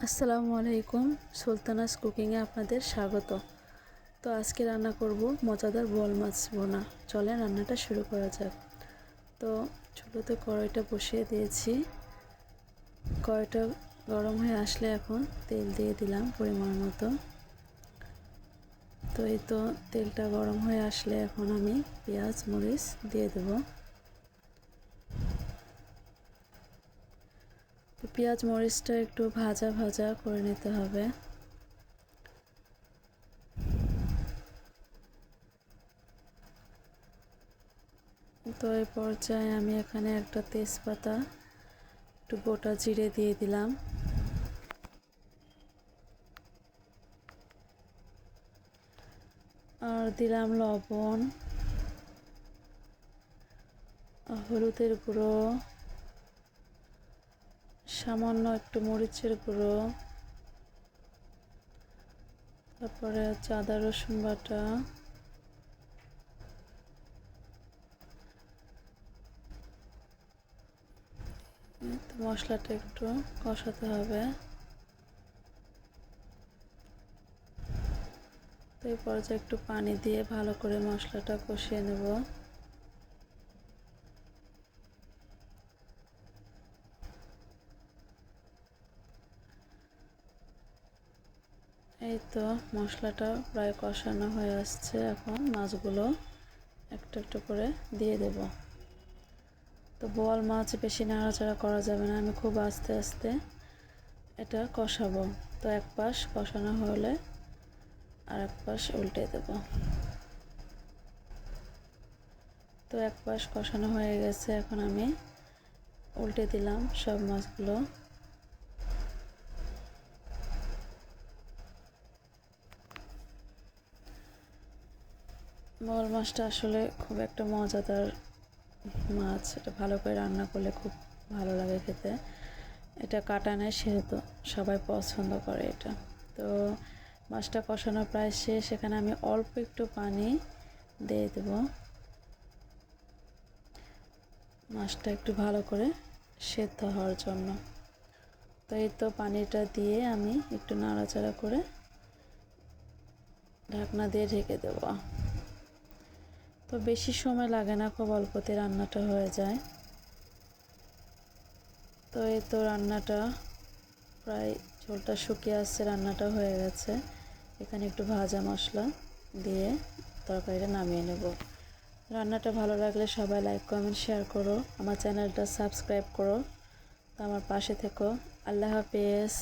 আসসালামু আলাইকুম। সুলতানাস কুকিংয়ে আপনাদের স্বাগত। তো আজকে রান্না করব মজাদার বোয়াল মাছ ভুনা। চলেন রান্নাটা শুরু করা যাক। তো চুলোতে কড়াইটা বসিয়ে দিয়েছি। কড়াইটা গরম হয়ে আসলে এখন তেল দিয়ে দিলাম পরিমাণ মতো। তো এই তো তেলটা গরম হয়ে আসলে এখন আমি পেঁয়াজ মরিচ দিয়ে দেব। তো পেঁয়াজ মরিচটা একটু ভাজা ভাজা করে নিতে হবে। তো এই পর্যায়ে আমি এখানে একটা তেজপাতা, একটু গোটা জিরে দিয়ে দিলাম। আর দিলাম লবণ, হলুদের গুঁড়ো, সামান্য একটু মরিচের গুঁড়ো, তারপরে আদা রসুন বাটা, মশলাটা একটু কষাতে হবে। তো এই পর্যায়ে একটু পানি দিয়ে ভালো করে মশলাটা কষিয়ে নেব। এই তো মশলাটা প্রায় কষানো হয়ে আসছে। এখন মাছগুলো একটা একটা করে দিয়ে দেব। তো বোয়াল মাছ বেশি নাড়াচাড়া করা যাবে না, আমি খুব আস্তে আস্তে এটা কষাবো। তো এক পাশ কষানো হলে আর এক পাশ উল্টে দেব। তো এক পাশ কষানো হয়ে গেছে, এখন আমি উল্টে দিলাম সব মাছগুলো। বোয়াল মাছটা আসলে খুব একটা মজাদার মাছ। এটা ভালো করে রান্না করলে খুব ভালো লাগে খেতে। এটা কাটা নেই, সেহেতু সবাই পছন্দ করে এটা। তো মাছটা কষানো প্রায় শেষ, এখানে আমি অল্প একটু পানি দিয়ে দেব। মাছটা একটু ভালো করে সেদ্ধ হওয়ার জন্য। তো এই তো পানিটা দিয়ে আমি একটু নাড়াচাড়া করে ঢাকনা দিয়ে ঢেকে দেব। তো বেশি সময় লাগে না, খুব অল্পতে রান্নাটা হয়ে যায়। তো এই তো রান্নাটা প্রায় ঝোলটা শুকিয়ে আসছে, রান্নাটা হয়ে গেছে। এখানে একটু ভাজা মশলা দিয়ে তরকারিটা নামিয়ে নেব। রান্নাটা ভালো লাগলে সবাই লাইক কমেন্ট শেয়ার করো, আমার চ্যানেলটা সাবস্ক্রাইব করো। তো আমার পাশে থেকো। আল্লাহ হাফেজ।